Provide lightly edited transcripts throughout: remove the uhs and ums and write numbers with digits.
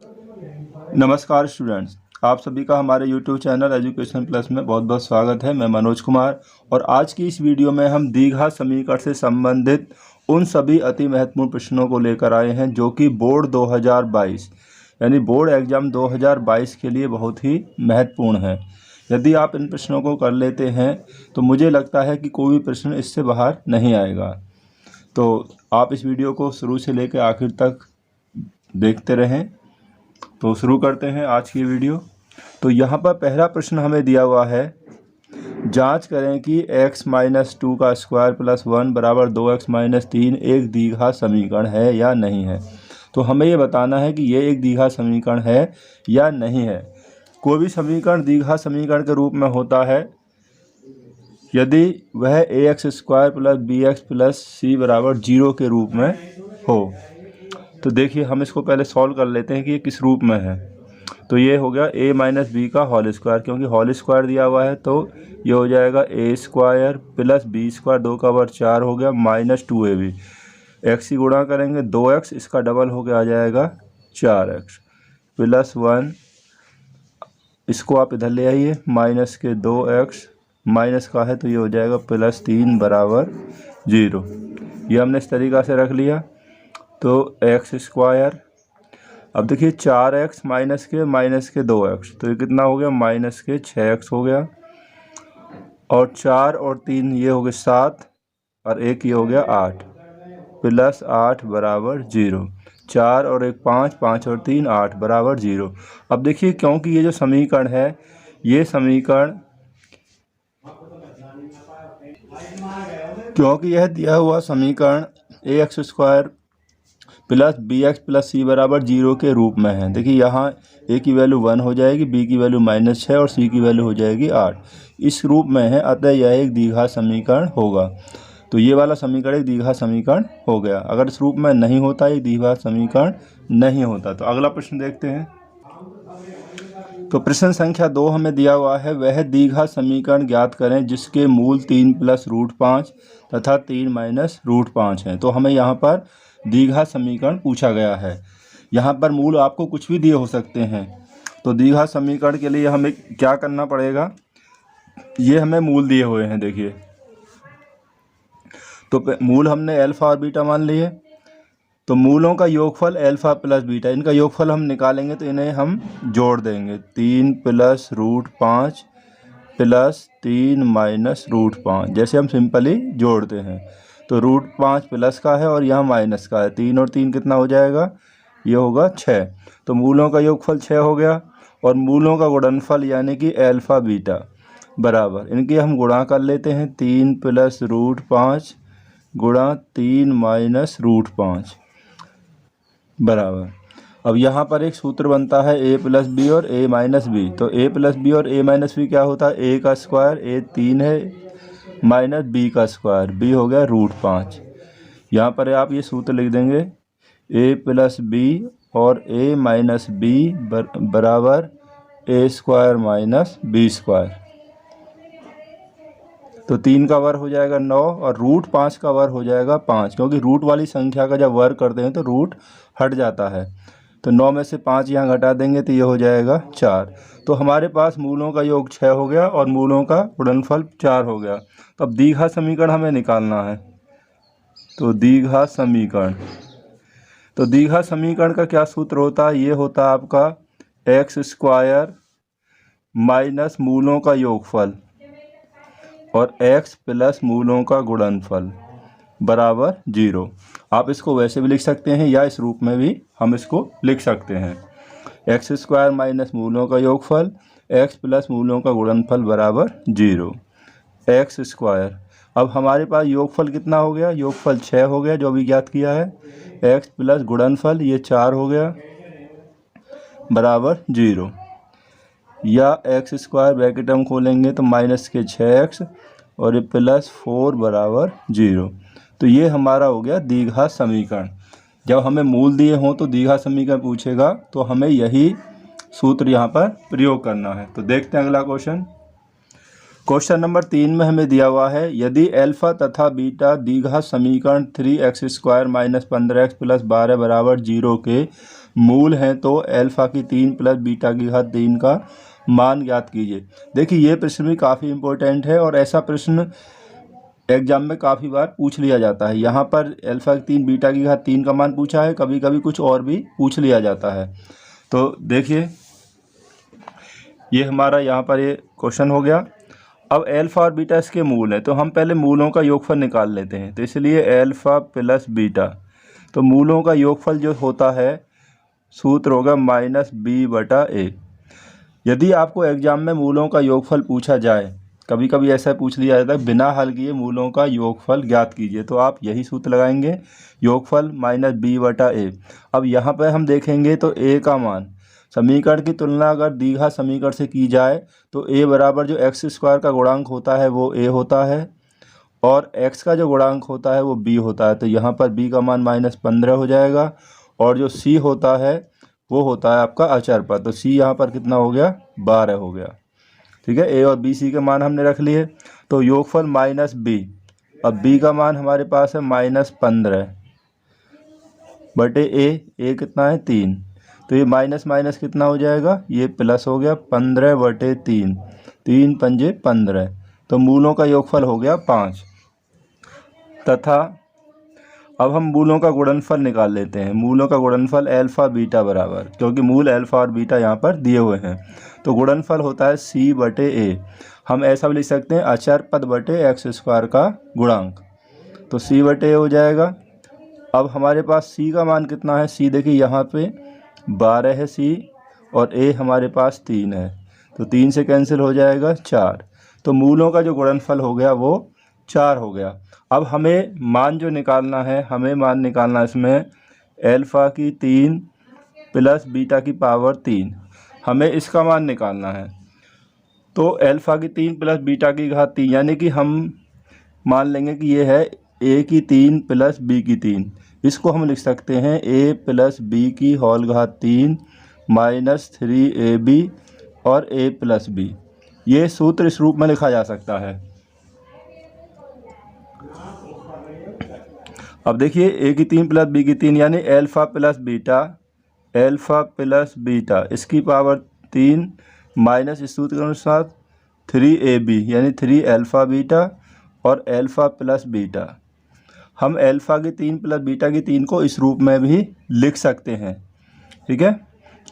नमस्कार स्टूडेंट्स, आप सभी का हमारे YouTube चैनल एजुकेशन प्लस में बहुत बहुत स्वागत है। मैं मनोज कुमार और आज की इस वीडियो में हम द्विघात समीकरण से संबंधित उन सभी अति महत्वपूर्ण प्रश्नों को लेकर आए हैं जो कि बोर्ड 2022 यानी बोर्ड एग्ज़ाम 2022 के लिए बहुत ही महत्वपूर्ण है। यदि आप इन प्रश्नों को कर लेते हैं तो मुझे लगता है कि कोई भी प्रश्न इससे बाहर नहीं आएगा। तो आप इस वीडियो को शुरू से लेकर आखिर तक देखते रहें। तो शुरू करते हैं आज की वीडियो। तो यहाँ पर पहला प्रश्न हमें दिया हुआ है, जांच करें कि x-2 का स्क्वायर प्लस 1 बराबर 2x-3 एक द्विघात समीकरण है या नहीं है। तो हमें ये बताना है कि ये एक द्विघात समीकरण है या नहीं है। कोई भी समीकरण द्विघात समीकरण के रूप में होता है यदि वह ax² plus bx plus c बराबर 0 के रूप में हो। तो देखिए हम इसको पहले सॉल्व कर लेते हैं कि ये किस रूप में है। तो ये हो गया a माइनस बी का होल स्क्वायर, क्योंकि होल स्क्वायर दिया हुआ है तो ये हो जाएगा a² प्लस b², 2 का वर्ग 4 हो गया, माइनस 2ab। x ही गुणा करेंगे 2x, इसका डबल हो गया आ जाएगा 4x प्लस 1, इसको आप इधर ले आइए, माइनस के 2x, माइनस का है तो ये हो जाएगा प्लस 3 बराबर 0। ये हमने इस तरीक़ा से रख लिया। तो x², अब देखिए 4x माइनस के 2x, तो ये कितना हो गया, माइनस के 6x हो गया, और 4 और 3 ये हो गए 7 और 1 ये हो गया 8 प्लस 8 बराबर 0। 4 और 1 5, 5 और 3 8 बराबर 0। अब देखिए क्योंकि ये जो समीकरण है, ये समीकरण क्योंकि यह दिया हुआ समीकरण ax² plus bx plus c बराबर 0 के रूप में है। देखिए यहाँ a की वैल्यू 1 हो जाएगी, b की वैल्यू -6 और c की वैल्यू हो जाएगी 8। इस रूप में है, अतः यह एक द्विघात समीकरण होगा। तो ये वाला समीकरण एक द्विघात समीकरण हो गया। अगर इस रूप में नहीं होता, एक द्विघात समीकरण नहीं होता। तो अगला प्रश्न देखते हैं। तो प्रश्न संख्या 2 हमें दिया हुआ है, वह द्विघात समीकरण ज्ञात करें जिसके मूल 3 प्लस √5 तथा 3 माइनस √5 हैं। तो हमें यहाँ पर द्विघात समीकरण पूछा गया है। यहाँ पर मूल आपको कुछ भी दिए हो सकते हैं। तो द्विघात समीकरण के लिए हमें क्या करना पड़ेगा, ये हमें मूल दिए हुए हैं। देखिए तो मूल हमने अल्फ़ा और बीटा मान लिए। तो मूलों का योगफल अल्फ़ा प्लस बीटा, इनका योगफल हम निकालेंगे तो इन्हें हम जोड़ देंगे। 3 प्लस √5 प्लस 3 माइनस √5, जैसे हम सिंपली जोड़ते हैं। तो √5 प्लस का है और यहाँ माइनस का है, 3 और 3 कितना हो जाएगा, ये होगा 6। तो मूलों का योगफल 6 हो गया, और मूलों का गुणनफल यानी कि अल्फ़ा बीटा बराबर, इनके हम गुणा कर लेते हैं। 3 प्लस √5 गुणा 3 माइनस √5 बराबर। अब यहाँ पर एक सूत्र बनता है a प्लस बी और a माइनस बी। तो a प्लस बी और a माइनस बी क्या होता है, a का स्क्वायर, a 3 है, माइनस b का स्क्वायर, b हो गया √5। यहाँ पर आप ये सूत्र लिख देंगे, a प्लस बी और a माइनस बी बराबर a² माइनस b²। तो 3 का वर्ग हो जाएगा 9 और √5 का वर्ग हो जाएगा 5, क्योंकि रूट वाली संख्या का जब वर्ग करते हैं तो रूट हट जाता है। तो 9 में से 5 यहाँ घटा देंगे तो ये हो जाएगा 4। तो हमारे पास मूलों का योग 6 हो गया और मूलों का गुणनफल 4 हो गया। तो अब द्विघात समीकरण हमें निकालना है। तो द्विघात समीकरण का क्या सूत्र होता है, ये होता है आपका x² माइनस मूलों का योगफल और x प्लस मूलों का गुणनफल बराबर 0। आप इसको वैसे भी लिख सकते हैं या इस रूप में भी हम इसको लिख सकते हैं। x² माइनस मूलों का योगफल, x प्लस मूलों का गुणनफल बराबर 0। x², अब हमारे पास योगफल कितना हो गया, योगफल 6 हो गया जो अभी ज्ञात किया है, x प्लस गुणनफल ये 4 हो गया बराबर 0। या x² ब्रैकेट हम खोलेंगे तो माइनस के 6x और ये प्लस 4 बराबर 0। तो ये हमारा हो गया द्विघात समीकरण। जब हमें मूल दिए हों तो द्विघात समीकरण पूछेगा तो हमें यही सूत्र यहाँ पर प्रयोग करना है। तो देखते हैं अगला क्वेश्चन। क्वेश्चन नंबर 3 में हमें दिया हुआ है, यदि अल्फा तथा बीटा द्विघात समीकरण 3x² माइनस 15x प्लस 12 बराबर 0 के मूल हैं तो अल्फ़ा की 3 प्लस बीटा की घात 3 का मान ज्ञात कीजिए। देखिए ये प्रश्न भी काफ़ी इम्पोर्टेंट है और ऐसा प्रश्न एग्जाम में काफ़ी बार पूछ लिया जाता है। यहाँ पर अल्फ़ा की 3 बीटा की घात 3 का मान पूछा है, कभी कभी कुछ और भी पूछ लिया जाता है। तो देखिए ये हमारा यहाँ पर ये क्वेश्चन हो गया। अब अल्फ़ा और बीटा इसके मूल हैं, तो हम पहले मूलों का योगफल निकाल लेते हैं। तो इसलिए अल्फ़ा प्लस बीटा, तो मूलों का योगफल जो होता है सूत्र होगा -b/a। यदि आपको एग्जाम में मूलों का योगफल पूछा जाए, कभी कभी ऐसा पूछ लिया जाता है बिना हल किए मूलों का योगफल ज्ञात कीजिए, तो आप यही सूत्र लगाएंगे, योगफल -b/a। अब यहाँ पर हम देखेंगे तो a का मान, समीकरण की तुलना अगर द्विघात समीकरण से की जाए तो a बराबर जो x² का गुणांक होता है वो a होता है और x का जो गुणांक होता है वो b होता है। तो यहाँ पर b का मान -15 हो जाएगा और जो c होता है वो होता है आपका अचर पर, तो c यहाँ पर कितना हो गया, 12 हो गया। ठीक है, a और b c के मान हमने रख लिए। तो योगफल -b, अब b का मान हमारे पास है -15 बटे a कितना है 3, तो ये माइनस माइनस कितना हो जाएगा, ये प्लस हो गया 15 बटे 3, 3 पंजे 15, तो मूलों का योगफल हो गया 5। तथा अब हम मूलों का गुणनफल निकाल लेते हैं। मूलों का गुणनफल अल्फ़ा बीटा बराबर, क्योंकि मूल अल्फ़ा और बीटा यहाँ पर दिए हुए हैं, तो गुणनफल होता है c बटे a। हम ऐसा भी लिख सकते हैं अचर पद बटे x² का गुणांक, तो c बटे a हो जाएगा। अब हमारे पास c का मान कितना है, c देखिए यहाँ पे 12 है c और a हमारे पास 3 है, तो 3 से कैंसिल हो जाएगा 4, तो मूलों का जो गुणनफल हो गया वो 4 हो गया। अब हमें मान जो निकालना है, हमें मान निकालना है इसमें अल्फ़ा की 3 प्लस बीटा की पावर 3, हमें इसका मान निकालना है। तो अल्फ़ा की 3 प्लस बीटा की घात 3, यानी कि हम मान लेंगे कि ये है a की 3 प्लस b की 3, इसको हम लिख सकते हैं a प्लस b की होल घात 3 -3ab और a प्लस b। ये सूत्र इस रूप में लिखा जा सकता है। अब देखिए a की 3 प्लस b की 3 यानी अल्फ़ा प्लस बीटा इसकी पावर 3 माइनस इस सूत्र के अनुसार 3ab यानी 3 अल्फ़ा बीटा और अल्फ़ा प्लस बीटा। हम अल्फ़ा की 3 प्लस बीटा की 3 को इस रूप में भी लिख सकते हैं। ठीक है,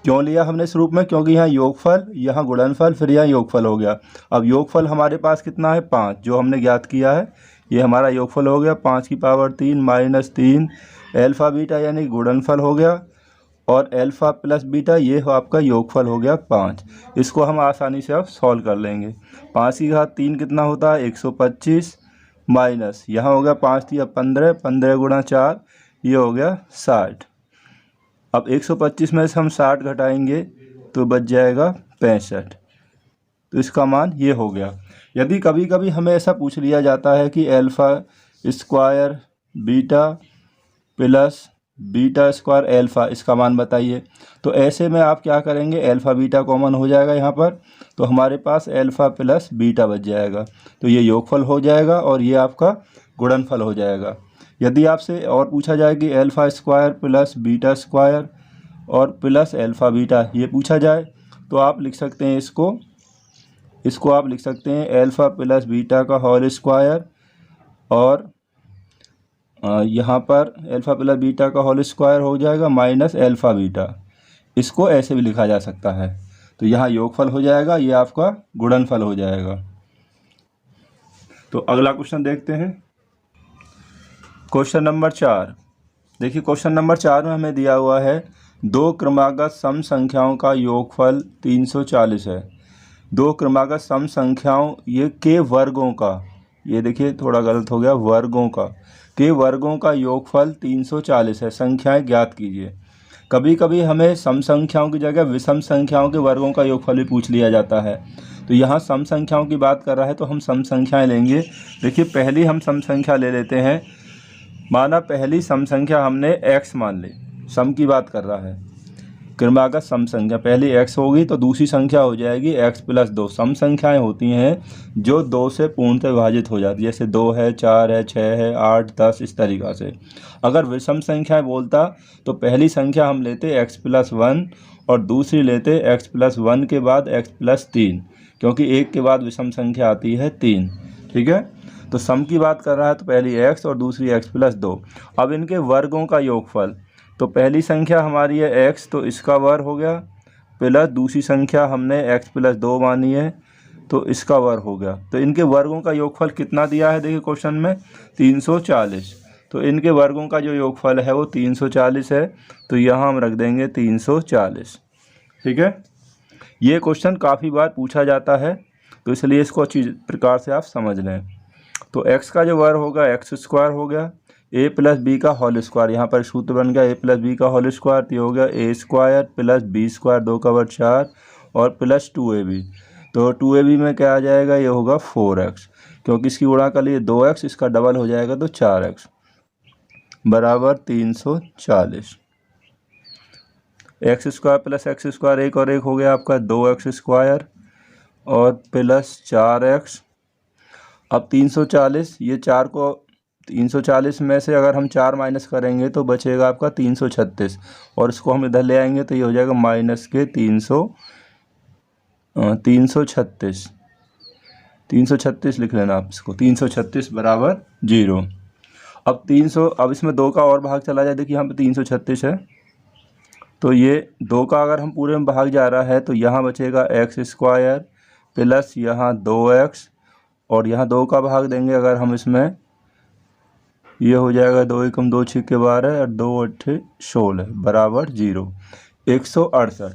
क्यों लिया हमने इस रूप में, क्योंकि यहाँ योगफल, यहाँ गुणनफल, फिर यहाँ योगफल हो गया। अब योगफल हमारे पास कितना है 5, जो हमने ज्ञात किया है, ये हमारा योगफल हो गया 5 की पावर 3 माइनस 3 अल्फ़ा बीटा यानी गुणनफल हो गया और अल्फ़ा प्लस बीटा ये आपका योगफल हो गया 5। इसको हम आसानी से अब सॉल्व कर लेंगे। 5 की घात 3 कितना होता है 125 माइनस यहाँ हो गया 5 3 15, 15 गुणा 4 ये हो गया 60। अब 125 में से हम 60 घटाएंगे तो बच जाएगा 65, तो इसका मान ये हो गया। यदि कभी कभी हमें ऐसा पूछ लिया जाता है कि alpha square beta plus beta square alpha इसका मान बताइए, तो ऐसे में आप क्या करेंगे, अल्फ़ा बीटा कॉमन हो जाएगा यहाँ पर, तो हमारे पास अल्फ़ा प्लस बीटा बच जाएगा, तो ये योगफल हो जाएगा और ये आपका गुणनफल हो जाएगा। यदि आपसे और पूछा जाए कि alpha square plus beta square और प्लस अल्फ़ा बीटा ये पूछा जाए, तो आप लिख सकते हैं इसको आप लिख सकते हैं अल्फ़ा प्लस बीटा का होल स्क्वायर और यहाँ पर अल्फ़ा प्लस बीटा का होल स्क्वायर हो जाएगा माइनस अल्फ़ा बीटा, इसको ऐसे भी लिखा जा सकता है। तो यहाँ योगफल हो जाएगा, ये आपका गुणनफल हो जाएगा। तो अगला क्वेश्चन देखते हैं, क्वेश्चन नंबर 4। देखिए क्वेश्चन नंबर 4 में हमें दिया हुआ है 2 क्रमागत सम संख्याओं का योगफल 340 है। 2 क्रमागत सम संख्याओं ये के वर्गों का, ये देखिए थोड़ा गलत हो गया, वर्गों का, के वर्गों का योगफल 340 है, संख्याएं ज्ञात कीजिए। कभी कभी हमें सम संख्याओं की जगह विषम संख्याओं के वर्गों का योगफल भी पूछ लिया जाता है। तो यहाँ सम संख्याओं की बात कर रहा है तो हम सम संख्याएं लेंगे। देखिए पहली हम सम संख्या ले लेते हैं, माना पहली सम संख्या हमने x मान ली, सम की बात कर रहा है, क्रमागत सम संख्या, पहली x होगी तो दूसरी संख्या हो जाएगी x प्लस 2। सम संख्याएं होती हैं जो 2 से पूर्णतः विभाजित हो जाती है, जैसे 2 है, 4 है, 6 है, 8, 10, इस तरीक़ा से। अगर विषम संख्याएं बोलता तो पहली संख्या हम लेते x प्लस 1 और दूसरी लेते x प्लस 1 के बाद x प्लस 3, क्योंकि एक के बाद विषम संख्या आती है 3। ठीक है, तो सम की बात कर रहा है तो पहली x और दूसरी x प्लस 2। अब इनके वर्गों का योगफल, तो पहली संख्या हमारी है x, तो इसका वर्ग हो गया, प्लस दूसरी संख्या हमने x प्लस 2 मानी है तो इसका वर्ग हो गया। तो इनके वर्गों का योगफल कितना दिया है, देखिए क्वेश्चन में 340। तो इनके वर्गों का जो योगफल है वो 340 है, तो यहाँ हम रख देंगे 340। ठीक है, ये क्वेश्चन काफ़ी बार पूछा जाता है, तो इसलिए इसको अच्छी प्रकार से आप समझ लें। तो x का जो वर्ग होगा x स्क्वायर हो गया, a प्लस बी का होल स्क्वायर, यहाँ पर सूत्र बन गया a प्लस बी का होल स्क्वायर, तो ये हो गया a square plus B square, 2 का वर्ग 4 और प्लस 2ab। तो 2ab में क्या आ जाएगा, ये होगा 4x, क्योंकि इसकी गुणा कर लिए 2x, इसका डबल हो जाएगा तो 4x बराबर 340। X square plus x square, एक और एक हो गया आपका 2x स्क्वायर और प्लस 4x। अब 340, ये 4 को 340 में से अगर हम 4 माइनस करेंगे तो बचेगा आपका 336, और इसको हम इधर ले आएंगे तो ये हो जाएगा माइनस के 336 लिख लेना आप इसको, 336 बराबर 0। अब 300, अब इसमें 2 का और भाग चला जाए, देखिए यहाँ पे 336 है, तो ये 2 का अगर हम पूरे में भाग जा रहा है तो यहाँ बचेगा x स्क्वायर प्लस यहाँ 2x, और यहाँ 2 का भाग देंगे अगर हम इसमें, ये हो जाएगा 2 एकम 2 छिक्के 12 और 2 अट्ठे 16 बराबर 0, 168।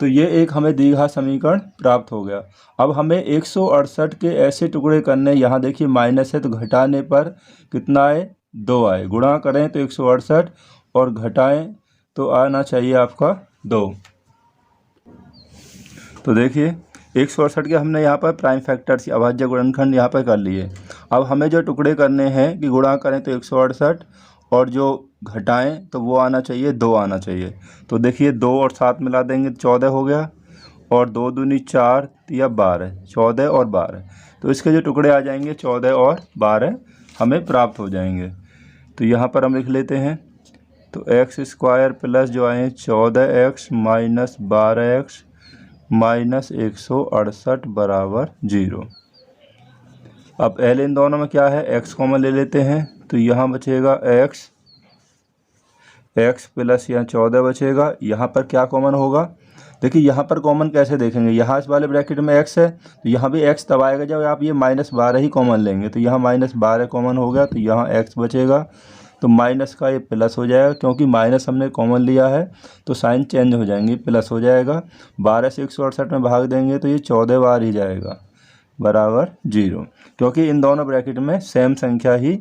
तो ये एक हमें द्विघात समीकरण प्राप्त हो गया। अब हमें 168 के ऐसे टुकड़े करने, यहाँ देखिए माइनस है तो घटाने पर कितना आए, 2 आए, गुणा करें तो 168 और घटाएं तो आना चाहिए आपका 2। तो देखिए 168 के हमने यहाँ पर प्राइम फैक्टर्स अभाज्य गुणनखंड यहाँ पर कर लिए। अब हमें जो टुकड़े करने हैं कि गुणा करें तो 168 और जो घटाएं तो वो आना चाहिए 2 आना चाहिए। तो देखिए 2 और 7 मिला देंगे 14 हो गया, और 2 दूनी 4 या 12, 14 और 12। तो इसके जो टुकड़े आ जाएंगे 14 और 12 हमें प्राप्त हो जाएंगे। तो यहाँ पर हम लिख लेते हैं, तो एक्स स्क्वायर प्लस जो आए 14x माइनस 12x माइनस 168 बराबर 0। अब पहले इन दोनों में क्या है, x कॉमन ले लेते हैं, तो यहाँ बचेगा x प्लस यहाँ 14 बचेगा। यहाँ पर क्या कॉमन होगा, देखिए यहाँ पर कॉमन कैसे देखेंगे, यहाँ इस वाले ब्रैकेट में x है तो यहाँ भी x तब आएगा जब आप ये -12 ही कॉमन लेंगे। तो यहाँ -12 कॉमन हो गया, तो यहाँ x बचेगा, तो माइनस का ये प्लस हो जाएगा, क्योंकि माइनस हमने कॉमन लिया है तो साइन चेंज हो जाएंगे, प्लस हो जाएगा। 12 से 168 में भाग देंगे तो ये 14 बार ही जाएगा बराबर 0, क्योंकि इन दोनों ब्रैकेट में सेम संख्या ही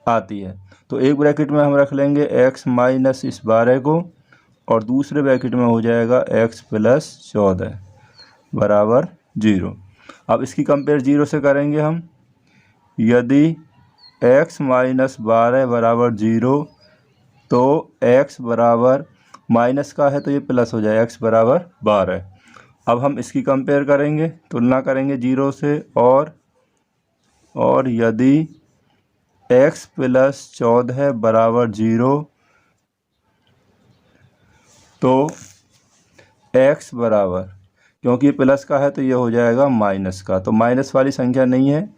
आती है। तो एक ब्रैकेट में हम रख लेंगे x माइनस इस 12 को, और दूसरे ब्रैकेट में हो जाएगा x प्लस 14 बराबर 0। अब इसकी कंपेयर 0 से करेंगे हम, यदि x माइनस 12 बराबर 0 तो x बराबर माइनस का है तो ये प्लस हो जाए, x बराबर 12। अब हम इसकी कंपेयर करेंगे, तुलना करेंगे 0 से, और यदि x प्लस 14 बराबर 0 तो x बराबर, क्योंकि ये प्लस का है तो ये हो जाएगा माइनस का, तो माइनस वाली संख्या नहीं है,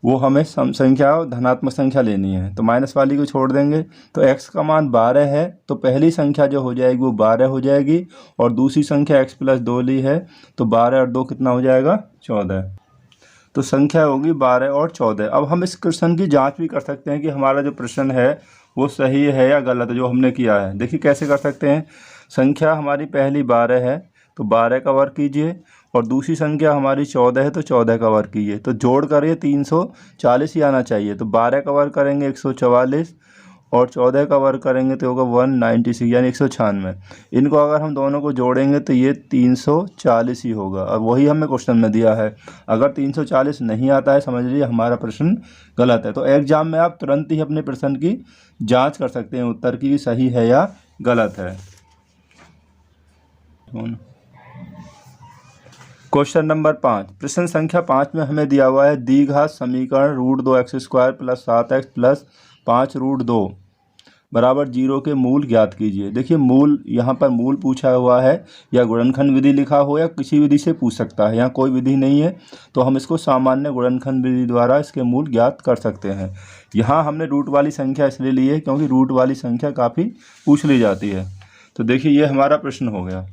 वो हमें सम संख्या और धनात्मक संख्या लेनी है, तो माइनस वाली को छोड़ देंगे। तो x का मान 12 है तो पहली संख्या जो हो जाएगी वो 12 हो जाएगी, और दूसरी संख्या x प्लस 2 ली है तो 12 और 2 कितना हो जाएगा, 14। तो संख्या होगी 12 और 14। अब हम इस क्वेश्चन की जांच भी कर सकते हैं कि हमारा जो प्रश्न है वो सही है या गलत जो हमने किया है। देखिए कैसे कर सकते हैं, संख्या हमारी पहली 12 है तो 12 का वर्ग कीजिए, और दूसरी संख्या हमारी 14 है तो 14 का वर्ग कीजिए, तो जोड़ कर ये 340 ही आना चाहिए। तो 12 का वर्ग करेंगे 144, और 14 का वर्ग करेंगे तो होगा 196 यानी 196। इनको अगर हम दोनों को जोड़ेंगे तो ये 340 ही होगा, और वही हमें क्वेश्चन में दिया है। अगर 340 नहीं आता है समझ लीजिए हमारा प्रश्न गलत है। तो एग्जाम में आप तुरंत ही अपने प्रश्न की जाँच कर सकते हैं उत्तर की सही है या गलत है। क्वेश्चन नंबर 5, प्रश्न संख्या 5 में हमें दिया हुआ है द्विघात समीकरण √2x² + 7x + 5 √2 बराबर 0 के मूल ज्ञात कीजिए। देखिए मूल, यहाँ पर मूल पूछा हुआ है, या गुणनखंड विधि लिखा हो या किसी विधि से पूछ सकता है। यहाँ कोई विधि नहीं है तो हम इसको सामान्य गुणनखंड विधि द्वारा इसके मूल ज्ञात कर सकते हैं। यहाँ हमने रूट वाली संख्या इसलिए ली है क्योंकि रूट वाली संख्या काफ़ी पूछ ली जाती है। तो देखिए ये हमारा प्रश्न हो गया।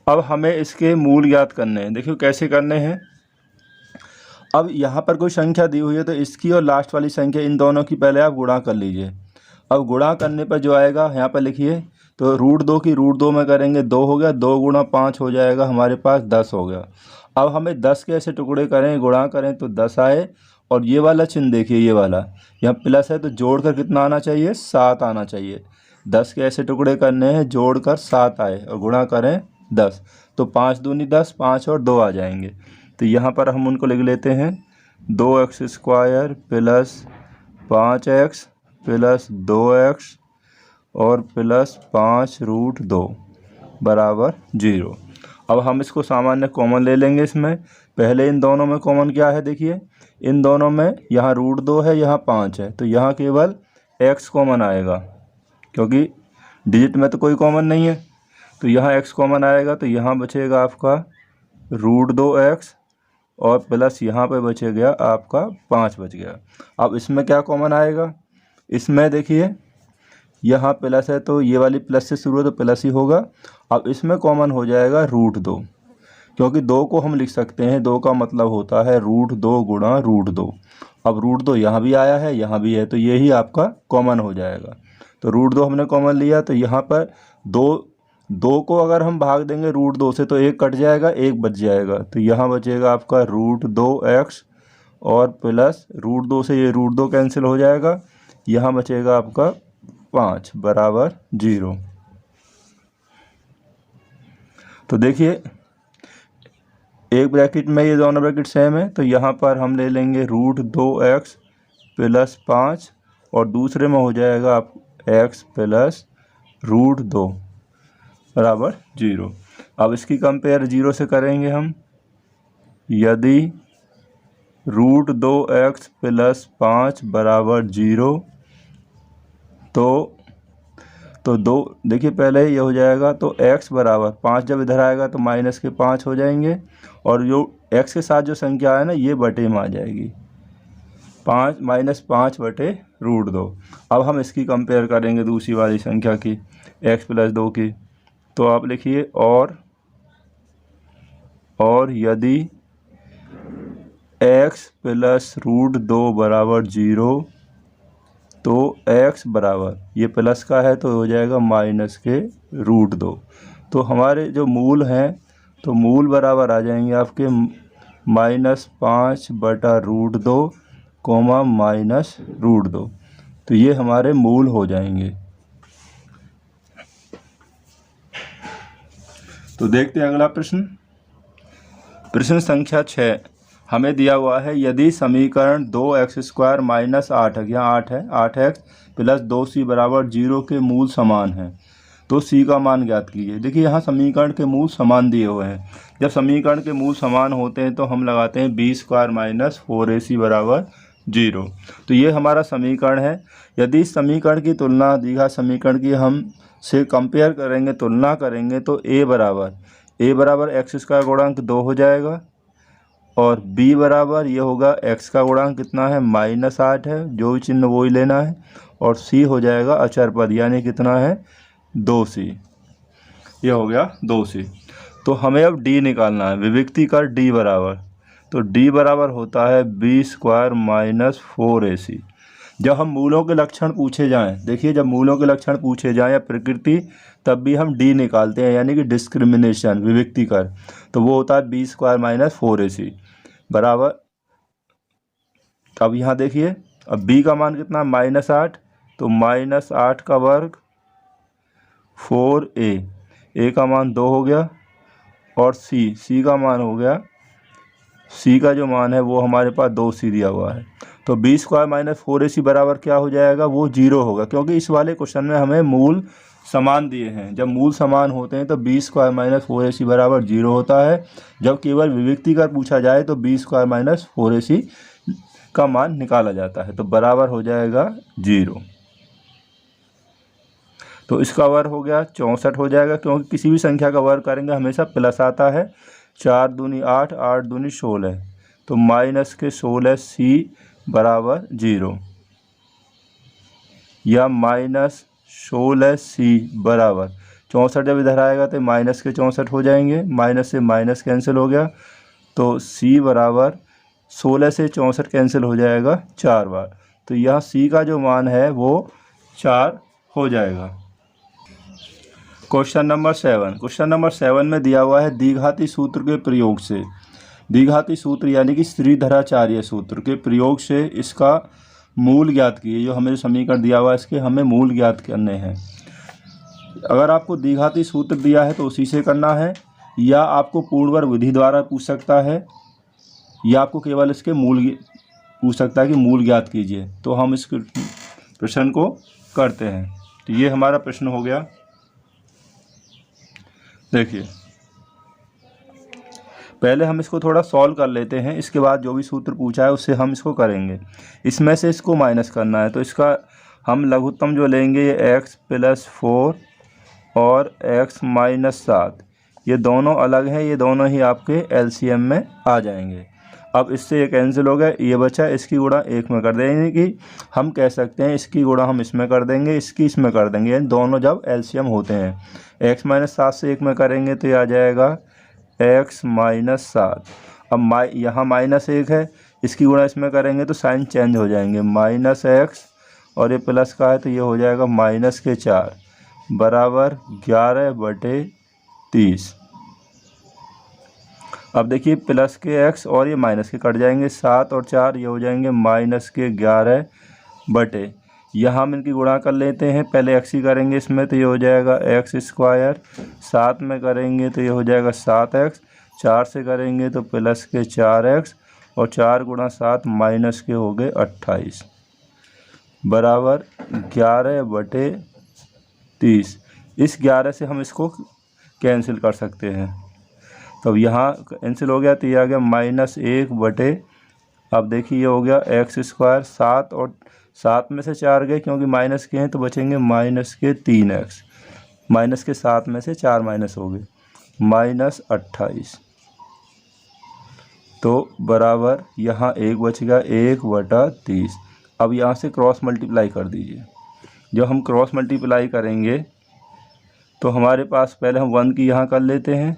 अब हमें इसके मूल ज्ञात करने हैं। देखिए कैसे करने हैं। अब यहाँ पर कोई संख्या दी हुई है तो इसकी और लास्ट वाली संख्या, इन दोनों की पहले आप गुणा कर लीजिए। अब गुणा करने पर जो आएगा यहाँ पर लिखिए, तो √2 की √2 में करेंगे 2 हो गया, 2 गुणा 5 हो जाएगा, हमारे पास 10 हो गया। अब हमें 10 के ऐसे टुकड़े करें, गुणा करें तो 10 आए, और ये वाला चिन्ह देखिए, ये वाला यहाँ प्लस है तो जोड़कर कितना आना चाहिए, 7 आना चाहिए। 10 के ऐसे टुकड़े करने हैं, जोड़कर 7 आए और गुणा करें 10, तो 5 दूनी 10, 5 और 2 आ जाएंगे। तो यहाँ पर हम उनको लिख लेते हैं 2x² + 5x + 2x और प्लस 5 √2 बराबर 0। अब हम इसको सामान्य कॉमन ले लेंगे। इसमें पहले इन दोनों में कॉमन क्या है, देखिए इन दोनों में यहाँ √2 है, यहाँ 5 है, तो यहाँ केवल x कॉमन आएगा क्योंकि डिजिट में तो कोई कॉमन नहीं है, तो यहाँ x कॉमन आएगा। तो यहाँ बचेगा आपका √2x और प्लस यहाँ पे बचे गया आपका 5 बच गया। अब इसमें क्या कॉमन आएगा, इसमें देखिए यहाँ प्लस है तो ये वाली प्लस से शुरू है तो प्लस ही होगा। अब इसमें कॉमन हो जाएगा √2, क्योंकि 2 को हम लिख सकते हैं, 2 का मतलब होता है √2 गुणा √2। अब √2 यहाँ भी आया है, यहाँ भी है, तो यही आपका कॉमन हो जाएगा। तो √2 हमने कॉमन लिया, तो यहाँ पर 2 को अगर हम भाग देंगे √2 से तो 1 कट जाएगा, 1 बच जाएगा, तो यहाँ बचेगा आपका √2x और प्लस √2 से ये √2 कैंसिल हो जाएगा, यहाँ बचेगा आपका 5 बराबर 0। तो देखिए एक ब्रैकेट में ये दोनों ब्रैकेट सेम है, तो यहाँ पर हम ले लेंगे √2x + 5 और दूसरे में हो जाएगा आप x + √2 बराबर 0। अब इसकी कंपेयर 0 से करेंगे हम। यदि √2x + 5 बराबर 0 तो 2, देखिए पहले ये हो जाएगा, तो x बराबर 5 जब इधर आएगा तो माइनस के 5 हो जाएंगे, और जो x के साथ जो संख्या है ना ये बटे में आ जाएगी, 5 - 5 बटे √2। अब हम इसकी कंपेयर करेंगे दूसरी वाली संख्या की, x + 2 की। तो आप लिखिए और यदि x + √2 बराबर 0 तो x बराबर, ये प्लस का है तो हो जाएगा माइनस के √2। तो हमारे जो मूल हैं तो मूल बराबर आ जाएंगे आपके -5 बटा √2 कोमा माइनस √2। तो ये हमारे मूल हो जाएंगे। तो देखते हैं अगला प्रश्न। प्रश्न संख्या 6 हमें दिया हुआ है यदि समीकरण 2x² - 8x, यहाँ 8 है, 8x + 2c बराबर 0 के मूल समान हैं तो c का मान ज्ञात कीजिए। देखिए यहाँ समीकरण के मूल समान दिए हुए हैं। जब समीकरण के मूल समान होते हैं तो हम लगाते हैं b² - 4ac बराबर 0। तो ये हमारा समीकरण है। यदि इस समीकरण की तुलना द्विघात समीकरण की हम से कंपेयर करेंगे, तुलना करेंगे, तो a बराबर x² गुणांक 2 हो जाएगा, और b बराबर ये होगा x का गुणांक कितना है, -8 है, जो भी चिन्ह वो ही लेना है, और c हो जाएगा अचर पद, यानी कितना है 2c। ये हो गया 2c। तो हमें अब d निकालना है, विविक्ति कर d बराबर, तो d बराबर होता है b² - 4ac। जब हम मूलों के लक्षण पूछे जाएं, देखिए जब मूलों के लक्षण पूछे जाएं या प्रकृति, तब भी हम d निकालते हैं, यानी कि डिस्क्रिमिनेशन, विविक्ति कर, तो वो होता है b² - 4ac बराबर। अब यहाँ देखिए, अब b का मान कितना, -8, तो -8 का वर्ग 4a, a का मान 2 हो गया, और c का मान हो गया, c का जो मान है वो हमारे पास 2c दिया हुआ है। तो b² - 4ac बराबर क्या हो जाएगा, वो 0 होगा, क्योंकि इस वाले क्वेश्चन में हमें मूल समान दिए हैं। जब मूल समान होते हैं तो बी स्क्वायर माइनस 4ac बराबर 0 होता है। जब केवल विविक्ति कर पूछा जाए तो बी स्क्वायर माइनस 4ac का मान निकाला जाता है, तो बराबर हो जाएगा 0। तो इसका वर्ग हो गया 64 हो जाएगा, क्योंकि किसी भी संख्या का वर्ग करेंगे हमेशा प्लस आता है। 4 दूनी 8, 8 दूनी 16, तो माइनस के 16c बराबर 0, या माइनस 16c बराबर 64। जब इधर आएगा तो माइनस के 64 हो जाएंगे, माइनस से माइनस कैंसिल हो गया, तो c बराबर 16 से 64 कैंसिल हो जाएगा 4 बार, तो यह c का जो मान है वो 4 हो जाएगा। क्वेश्चन नंबर 7 में दिया हुआ है द्विघाती सूत्र के प्रयोग से, द्विघाती सूत्र यानी कि श्रीधराचार्य सूत्र के प्रयोग से इसका मूल ज्ञात कीजिए। जो हमें समीकरण दिया हुआ है इसके हमें मूल ज्ञात करने हैं। अगर आपको द्विघाती सूत्र दिया है तो उसी से करना है, या आपको पूर्णवर्ग विधि द्वारा पूछ सकता है, या आपको केवल इसके मूल पूछ सकता है कि मूल ज्ञात कीजिए। तो हम इस प्रश्न को करते हैं। तो ये हमारा प्रश्न हो गया। देखिए, पहले हम इसको थोड़ा सॉल्व कर लेते हैं, इसके बाद जो भी सूत्र पूछा है उससे हम इसको करेंगे। इसमें से इसको माइनस करना है, तो इसका हम लघुत्तम जो लेंगे ये x + 4 और x - 7, ये दोनों अलग हैं, ये दोनों ही आपके एलसीएम में आ जाएंगे। अब इससे ये कैंसिल हो गया, ये बचा, इसकी गुणा 1 में कर देंगे, कि हम कह सकते हैं इसकी गुणा हम इसमें कर देंगे, इसकी इसमें कर देंगे, यानी दोनों जब एलसीएम होते हैं। x - 7 से 1 में करेंगे तो ये आ जाएगा x - 7। अब यहाँ -1 है, इसकी गुणा इसमें करेंगे तो साइन चेंज हो जाएंगे, -x, और ये प्लस का है तो ये हो जाएगा -4 बराबर 11/30। अब देखिए प्लस के x और ये माइनस के कट जाएंगे, 7 और 4 ये हो जाएंगे -11 यहाँ हम इनकी गुणा कर लेते हैं। पहले x ही करेंगे इसमें तो ये हो जाएगा x², 7 में करेंगे तो ये हो जाएगा 7x, 4 से करेंगे तो प्लस के 4x, और 4 × 7 माइनस के हो गए 28 बराबर 11/30। इस 11 से हम इसको कैंसिल कर सकते हैं, तब यहाँ कैंसिल हो गया तो ये आ गया -1/, अब देखिए ये हो गया x², 7 और 7 में से 4 गए क्योंकि माइनस के हैं तो बचेंगे -3x, माइनस के 7 में से 4 माइनस हो गए -28, तो बराबर यहाँ 1 बच गया 1/30। अब यहाँ से क्रॉस मल्टीप्लाई कर दीजिए। जब हम क्रॉस मल्टीप्लाई करेंगे तो हमारे पास पहले हम 1 की यहाँ कर लेते हैं,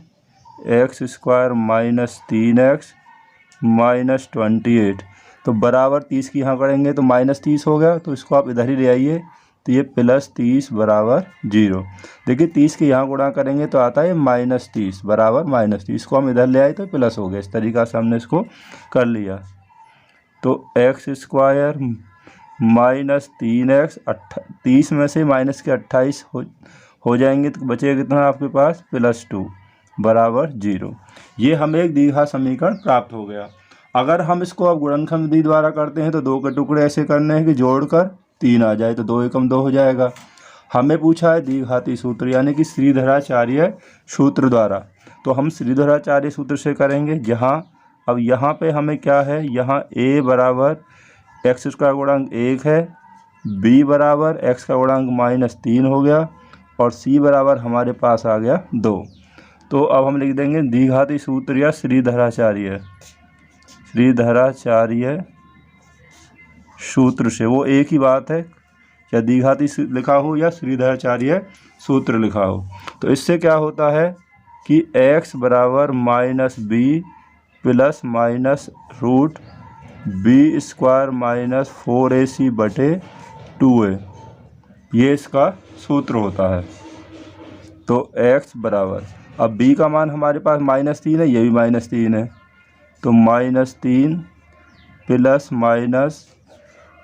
x² - 3x -28, तो बराबर 30 की यहाँ करेंगे तो -30 हो गया, तो इसको आप इधर ही ले आइए, तो ये +30 बराबर 0। देखिए 30 के यहाँ गुणा करेंगे तो आता है -30 बराबर -30, को हम इधर ले आए तो प्लस हो गया। इस तरीक़ा से हमने इसको कर लिया, तो x² - 3x, 30 में से माइनस के 28 हो जाएंगे, तो बचेगा कितना आपके पास +2 बराबर 0। ये हमें एक द्विघात समीकरण प्राप्त हो गया। अगर हम इसको अब गुणनखंड विधि द्वारा करते हैं तो 2 के टुकड़े ऐसे करने हैं कि जोड़कर 3 आ जाए, तो 2 एकम 2 हो जाएगा। हमें पूछा है द्विघाती सूत्र यानी कि श्रीधराचार्य सूत्र द्वारा, तो हम श्रीधराचार्य सूत्र से करेंगे। जहाँ अब यहाँ पे हमें क्या है, यहाँ a बराबर x² गुणांक 1 है, b बराबर x का गुणांक -3 हो गया, और c बराबर हमारे पास आ गया 2। तो अब हम लिख देंगे द्विघाती सूत्र या श्रीधराचार्य सूत्र से। वो एक ही बात है, या द्विघाती लिखा हो या श्रीधराचार्य सूत्र लिखा हो। तो इससे क्या होता है कि x बराबर -b प्लस -√b² - 4ac/2a, ये इसका सूत्र होता है। तो x बराबर, अब b का मान हमारे पास -3 है, ये भी -3 है, तो -3 प्लस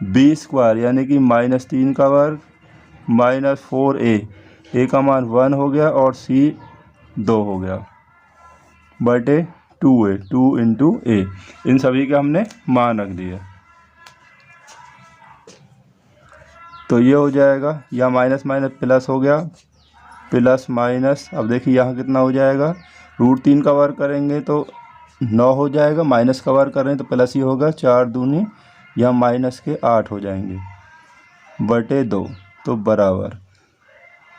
-b² यानी कि -3 का वर्ग -4a, a का मान 1 हो गया और c 2 हो गया बटे 2a, 2 × a। इन सभी के हमने मान रख दिए, तो ये हो जाएगा, या माइनस माइनस प्लस हो गया, प्लस माइनस, अब देखिए यहाँ कितना हो जाएगा, √3 का वर्ग करेंगे तो 9 हो जाएगा, माइनस का वर्ग करें तो प्लस ही होगा, 4 दूनी या माइनस के 8 हो जाएंगे बटे 2, तो बराबर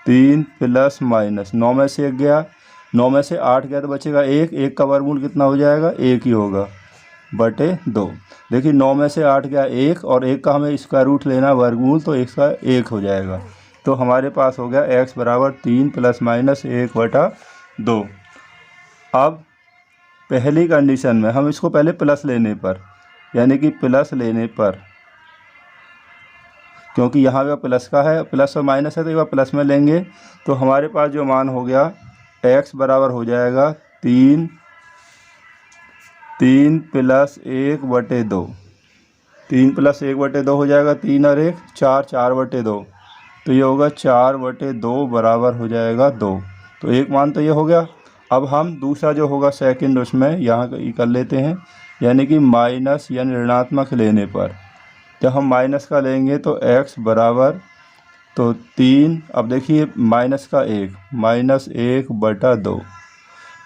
3 प्लस माइनस 9 में से 1 गया, 9 में से 8 गया तो बचेगा 1, 1 का वर्गमूल कितना हो जाएगा, 1 ही होगा बटे 2। देखिए 9 में से 8 गया 1 और 1 का हमें स्क्वायर रूट लेना वर्गमूल, तो 1 का 1 हो जाएगा। तो हमारे पास हो गया x बराबर 3 प्लस माइनस 1 बटा 2। अब पहली कंडीशन में हम इसको पहले प्लस लेने पर, यानी कि प्लस लेने पर, क्योंकि यहाँ पे प्लस का है, प्लस और माइनस है तो एक बार प्लस में लेंगे, तो हमारे पास जो मान हो गया x बराबर हो जाएगा 3 प्लस 1 बटे 2, 3 प्लस 1 बटे 2 हो जाएगा, 3 और 1 4, 4 बटे 2, तो ये होगा 4 बटे 2 बराबर हो जाएगा 2। तो एक मान तो ये हो गया। अब हम दूसरा जो होगा सेकंड, उसमें यहाँ कर लेते हैं, यानी कि माइनस यानी ऋणात्मक लेने पर, जब हम माइनस का लेंगे तो x बराबर तो 3, अब देखिए माइनस का 1, माइनस 1 बटा 2,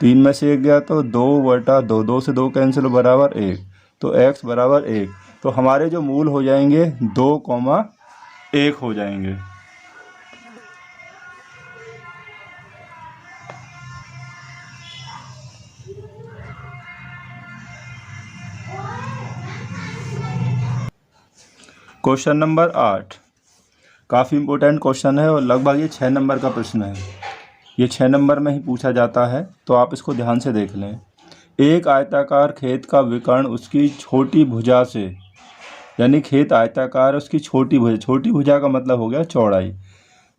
3 में से 1 गया तो 2 बटा 2, 2 से 2 कैंसिल बराबर 1, तो x बराबर 1। तो हमारे जो मूल हो जाएंगे 2,1 हो जाएंगे। क्वेश्चन नंबर 8 काफ़ी इम्पोर्टेंट क्वेश्चन है और लगभग ये 6 नंबर का प्रश्न है। ये 6 नंबर में ही पूछा जाता है, तो आप इसको ध्यान से देख लें। एक आयताकार खेत का विकर्ण उसकी छोटी भुजा से, यानी खेत आयताकार, उसकी छोटी भुजा का मतलब हो गया चौड़ाई,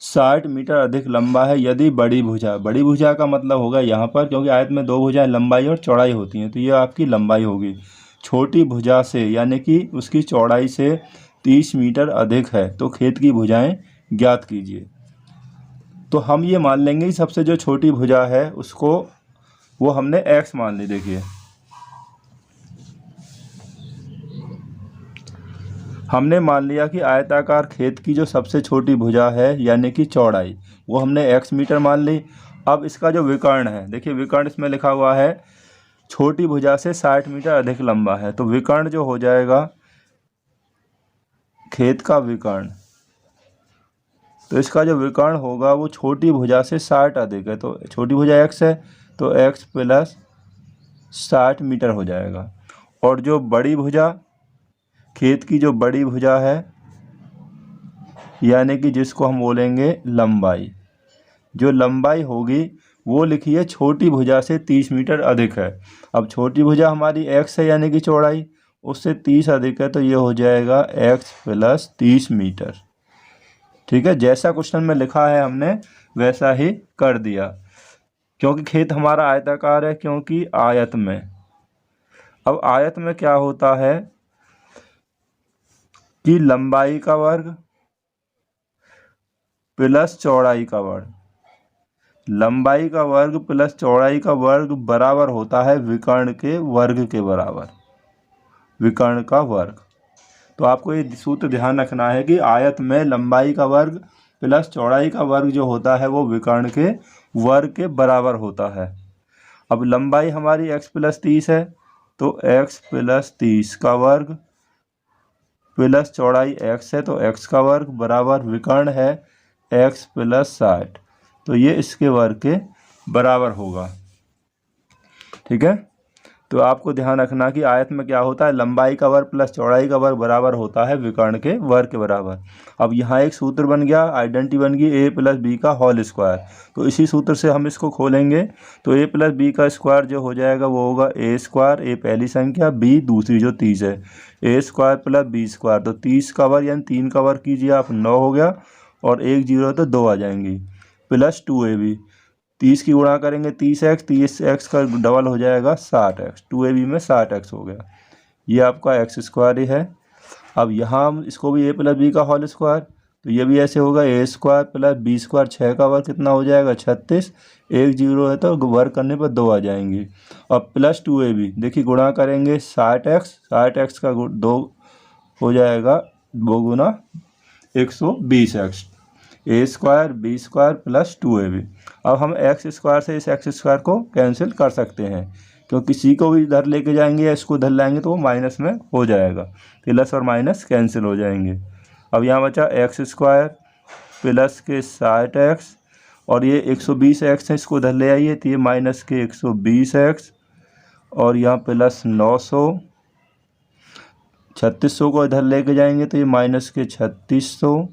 60 मीटर अधिक लंबा है। यदि बड़ी भुजा का मतलब होगा यहाँ पर, क्योंकि आयत में 2 भुजाएं लंबाई और चौड़ाई होती हैं, तो ये आपकी लंबाई होगी। छोटी भुजा से यानी कि उसकी चौड़ाई से 30 मीटर अधिक है, तो खेत की भुजाएं ज्ञात कीजिए। तो हम ये मान लेंगे कि सबसे जो छोटी भुजा है उसको वो हमने x मान ली। देखिए हमने मान लिया कि आयताकार खेत की जो सबसे छोटी भुजा है यानी कि चौड़ाई, वो हमने x मीटर मान ली। अब इसका जो विकर्ण है, देखिए विकर्ण इसमें लिखा हुआ है छोटी भुजा से 60 मीटर अधिक लंबा है, तो विकर्ण जो हो जाएगा खेत का विकर्ण, तो इसका जो विकर्ण होगा वो छोटी भुजा से 60 अधिक है, तो छोटी भुजा x है तो x प्लस 60 मीटर हो जाएगा। और जो बड़ी भुजा, खेत की जो बड़ी भुजा है यानी कि जिसको हम बोलेंगे लंबाई, जो लंबाई होगी वो लिखिए छोटी भुजा से 30 मीटर अधिक है। अब छोटी भुजा हमारी x है यानी कि चौड़ाई, उससे 30 अधिक है, तो ये हो जाएगा x प्लस 30 मीटर। ठीक है, जैसा क्वेश्चन में लिखा है हमने वैसा ही कर दिया, क्योंकि खेत हमारा आयताकार है, क्योंकि आयत में, अब आयत में क्या होता है कि लंबाई का वर्ग प्लस चौड़ाई का वर्ग, लंबाई का वर्ग प्लस चौड़ाई का वर्ग बराबर होता है विकर्ण के वर्ग के बराबर, विकर्ण का वर्ग। तो आपको ये सूत्र ध्यान रखना है कि आयत में लंबाई का वर्ग प्लस चौड़ाई का वर्ग जो होता है वो विकर्ण के वर्ग के बराबर होता है। अब लंबाई हमारी x प्लस 30 है, तो x प्लस 30 का वर्ग प्लस चौड़ाई x है तो x का वर्ग बराबर विकर्ण है x प्लस 60, तो ये इसके वर्ग के बराबर होगा। ठीक है, तो आपको ध्यान रखना कि आयत में क्या होता है, लंबाई का वर्ग प्लस चौड़ाई का वर्ग बराबर होता है विकर्ण के वर्ग के बराबर। अब यहाँ एक सूत्र बन गया, आइडेंटिटी बन गई a प्लस बी का होल स्क्वायर, तो इसी सूत्र से हम इसको खोलेंगे, तो a प्लस बी का स्क्वायर जो हो जाएगा वो होगा a स्क्वायर, a पहली संख्या, b दूसरी जो 30 है, a square plus b square, तो 30 का वर्ग यानी 3 का वर्ग कीजिए आप, 9 हो गया, और 1 0 तो 2 आ जाएंगी, प्लस 2ab, 30 की गुणा करेंगे 30x, 30x का डबल हो जाएगा 60x, 2ab में 60x हो गया, ये आपका x स्क्वायर ही है। अब यहाँ हम इसको भी a प्लस बी का होल स्क्वायर, तो ये भी ऐसे होगा a square plus B square, 6 का वर्ग कितना हो जाएगा 36, 1 0 है तो वर्ग करने पर 2 आ जाएंगी, और प्लस 2ab, देखिए गुणा करेंगे 60x का 2 हो जाएगा 2 गुना 120x, a square b square plus 2ab। अब हम एक्स स्क्वायर से इस एक्स स्क्वायर को कैंसिल कर सकते हैं, क्योंकि सी को भी इधर लेके जाएंगे या इसको इधर लाएंगे तो वो माइनस में हो जाएगा, प्लस और माइनस कैंसिल हो जाएंगे। अब यहाँ बचा एक्स स्क्वायर प्लस के 60x और ये 120x है, इसको इधर ले आइए तो ये माइनस के 120x और यहाँ प्लस 900, 3600 को इधर लेके जाएंगे तो ये माइनस के 3600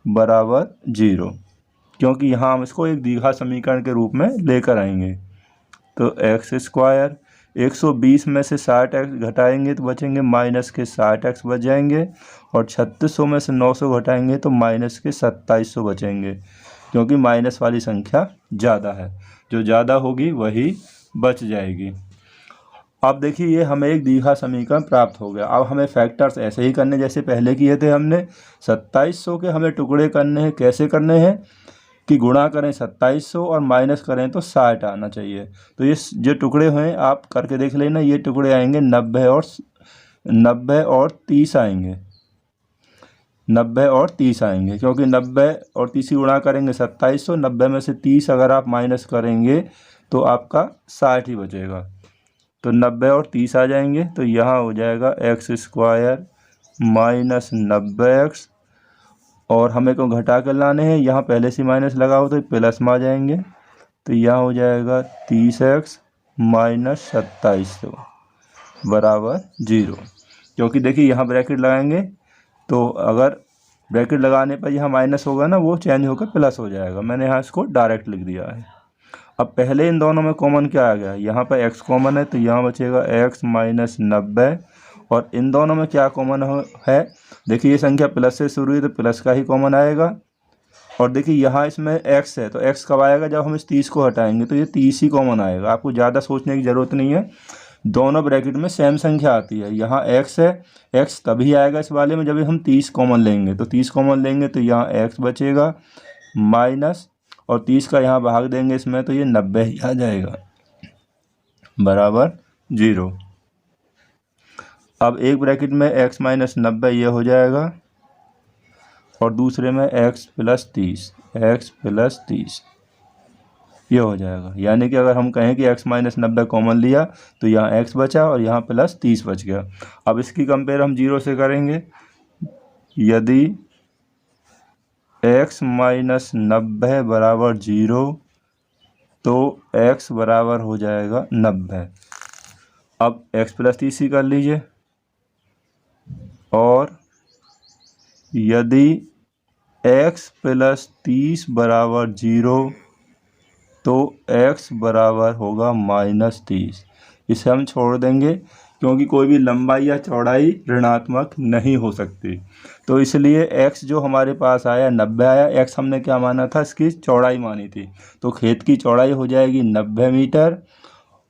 बराबर 0, क्योंकि यहाँ हम इसको एक द्विघात समीकरण के रूप में लेकर आएंगे। तो एक्स स्क्वायर 120 में से 60x घटाएंगे तो बचेंगे माइनस के 60x बच जाएंगे और 3600 में से 900 घटाएंगे तो माइनस के 2700 बचेंगे, क्योंकि माइनस वाली संख्या ज़्यादा है, जो ज़्यादा होगी वही बच जाएगी। अब देखिए ये हमें एक द्विघात समीकरण प्राप्त हो गया। अब हमें फैक्टर्स ऐसे ही करने जैसे पहले किए थे हमने। 2700 के हमें टुकड़े करने हैं। कैसे करने हैं कि गुणा करें 2700 और माइनस करें तो 60 आना चाहिए। तो ये जो टुकड़े हुए आप करके देख लेना, ये टुकड़े आएंगे 90 और 30 आएंगे, 90 और 30 आएंगे, क्योंकि 90 और 30 की गुणा करेंगे 2700, 90 में से 30 अगर आप माइनस करेंगे तो आपका 60 ही बचेगा। तो 90 और 30 आ जाएंगे, तो यहाँ हो जाएगा एक्स स्क्वायर माइनस 90x और हमें को घटा कर लाने हैं, यहाँ पहले से माइनस लगा हो तो प्लस में आ जाएंगे, तो यहाँ हो जाएगा 30x माइनस 2700 बराबर 0। क्योंकि देखिए यहाँ ब्रैकेट लगाएंगे तो अगर ब्रैकेट लगाने पर यहाँ माइनस होगा ना, वो चेंज होकर प्लस हो जाएगा। मैंने यहाँ इसको डायरेक्ट लिख दिया है। अब पहले इन दोनों में कॉमन क्या आ गया, यहाँ पर x कॉमन है तो यहाँ बचेगा x माइनस 90 और इन दोनों में क्या कॉमन है, देखिए ये संख्या प्लस से शुरू हुई तो प्लस का ही कॉमन आएगा। और देखिए यहाँ इसमें x है तो x कब आएगा, जब हम इस 30 को हटाएंगे तो ये 30 ही कॉमन आएगा। आपको ज़्यादा सोचने की ज़रूरत नहीं है, दोनों ब्रैकेट में सेम संख्या आती है। यहाँ x है, x तभी आएगा इस वाले में जब हम 30 कॉमन लेंगे, तो 30 कॉमन लेंगे तो यहाँ x बचेगा माइनस और 30 का यहाँ भाग देंगे इसमें तो ये 90 ही आ जाएगा बराबर 0। अब एक ब्रैकेट में x माइनस 90 ये हो जाएगा और दूसरे में x प्लस 30 ये हो जाएगा। यानी कि अगर हम कहें कि x माइनस 90 कॉमन लिया तो यहाँ x बचा और यहाँ प्लस 30 बच गया। अब इसकी कंपेयर हम 0 से करेंगे। यदि x माइनस 90 बराबर 0 तो x बराबर हो जाएगा 90। अब x प्लस 30 कर लीजिए और यदि x प्लस 30 बराबर 0 तो x बराबर होगा माइनस 30। इसे हम छोड़ देंगे क्योंकि कोई भी लंबाई या चौड़ाई ऋणात्मक नहीं हो सकती, तो इसलिए x जो हमारे पास आया 90 आया। x हमने क्या माना था, इसकी चौड़ाई मानी थी, तो खेत की चौड़ाई हो जाएगी 90 मीटर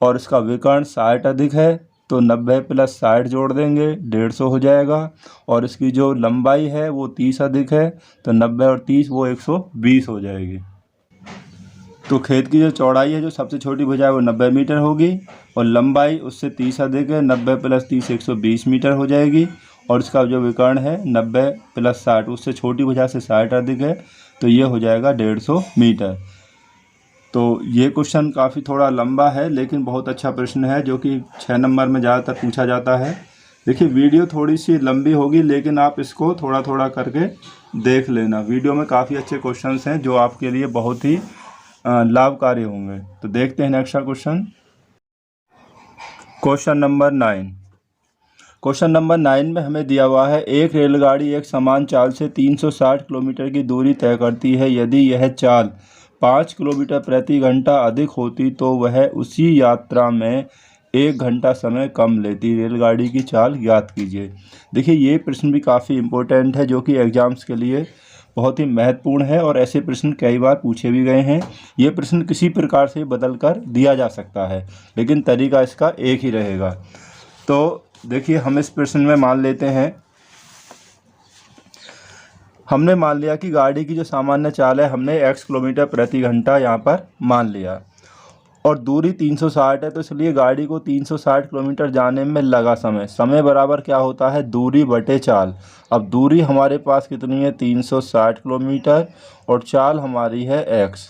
और इसका विकर्ण 60 अधिक है तो 90 प्लस 60 जोड़ देंगे 150 हो जाएगा। और इसकी जो लंबाई है वो 30 अधिक है तो 90 और 30 वो 120 हो जाएगी। तो खेत की जो चौड़ाई है जो सबसे छोटी भुजा है वो 90 मीटर होगी और लंबाई उससे 30 अधिक है, 90 प्लस 30 120 मीटर हो जाएगी। और इसका जो विकर्ण है 90 प्लस 60 उससे छोटी भुजा से 60 अधिक है तो ये हो जाएगा 150 मीटर। तो ये क्वेश्चन काफ़ी थोड़ा लंबा है लेकिन बहुत अच्छा प्रश्न है जो कि 6 नंबर में ज़्यादातर पूछा जाता है। देखिए वीडियो थोड़ी सी लंबी होगी लेकिन आप इसको थोड़ा थोड़ा करके देख लेना। वीडियो में काफ़ी अच्छे क्वेश्चंस हैं जो आपके लिए बहुत ही लाभकारी होंगे। तो देखते हैं next question. Question number 9। Question number 9 में हमें दिया हुआ है एक रेलगाड़ी एक समान चाल से 360 किलोमीटर की दूरी तय करती है। यदि यह चाल 5 किलोमीटर प्रति घंटा अधिक होती तो वह उसी यात्रा में 1 घंटा समय कम लेती। रेलगाड़ी की चाल ज्ञात कीजिए। देखिए ये प्रश्न भी काफ़ी इम्पोर्टेंट है जो कि एग्जाम्स के लिए बहुत ही महत्वपूर्ण है और ऐसे प्रश्न कई बार पूछे भी गए हैं। ये प्रश्न किसी प्रकार से बदल कर दिया जा सकता है लेकिन तरीका इसका एक ही रहेगा। तो देखिए हम इस प्रश्न में मान लेते हैं, हमने मान लिया कि गाड़ी की जो सामान्य चाल है हमने x किलोमीटर प्रति घंटा यहाँ पर मान लिया और दूरी 360 है, तो इसलिए गाड़ी को 360 किलोमीटर जाने में लगा समय, समय बराबर क्या होता है, दूरी बटे चाल। अब दूरी हमारे पास कितनी है, 360 किलोमीटर, और चाल हमारी है x।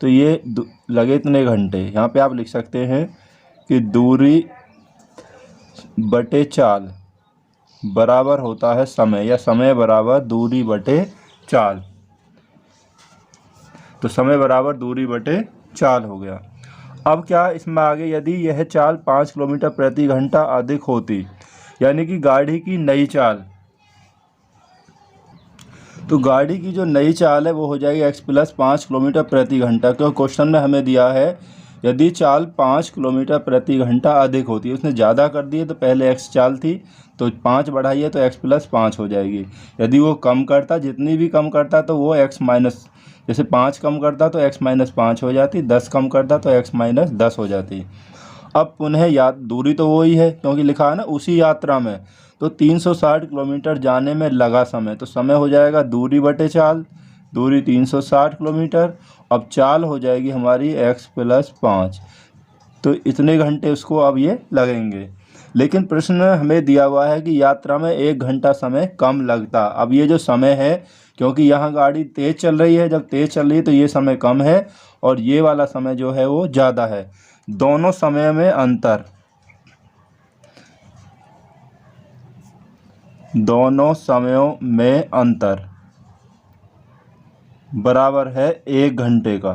तो ये लगे इतने घंटे। यहाँ पे आप लिख सकते हैं कि दूरी बटे चाल बराबर होता है समय, या समय बराबर दूरी बटे चाल। तो समय बराबर दूरी बटे चाल हो गया। अब क्या इसमें आगे, यदि यह चाल 5 किलोमीटर प्रति घंटा अधिक होती, यानी कि गाड़ी की नई चाल, तो गाड़ी की जो नई चाल है वो हो जाएगी x प्लस 5 किलोमीटर प्रति घंटा। क्योंकि क्वेश्चन में हमें दिया है यदि चाल 5 किलोमीटर प्रति घंटा अधिक होती है, उसने ज़्यादा कर दी है तो पहले x चाल थी तो 5 बढ़ाइए तो x प्लस 5 हो जाएगी। यदि वो कम करता, जितनी भी कम करता, तो वो x माइनस, जैसे 5 कम करता तो x माइनस 5 हो जाती, 10 कम करता तो x माइनस 10 हो जाती। अब पुनः दूरी तो वही है क्योंकि लिखा है ना उसी यात्रा में, तो 360 किलोमीटर जाने में लगा समय, तो समय हो जाएगा दूरी बटे चाल, दूरी 360 किलोमीटर, अब चाल हो जाएगी हमारी x प्लस 5, तो इतने घंटे उसको अब ये लगेंगे। लेकिन प्रश्न में हमें दिया हुआ है कि यात्रा में 1 घंटा समय कम लगता। अब ये जो समय है, क्योंकि यहाँ गाड़ी तेज़ चल रही है, जब तेज़ चल रही है तो ये समय कम है और ये वाला समय जो है वो ज़्यादा है। दोनों समय में अंतर, दोनों समयों में अंतर बराबर है 1 घंटे का।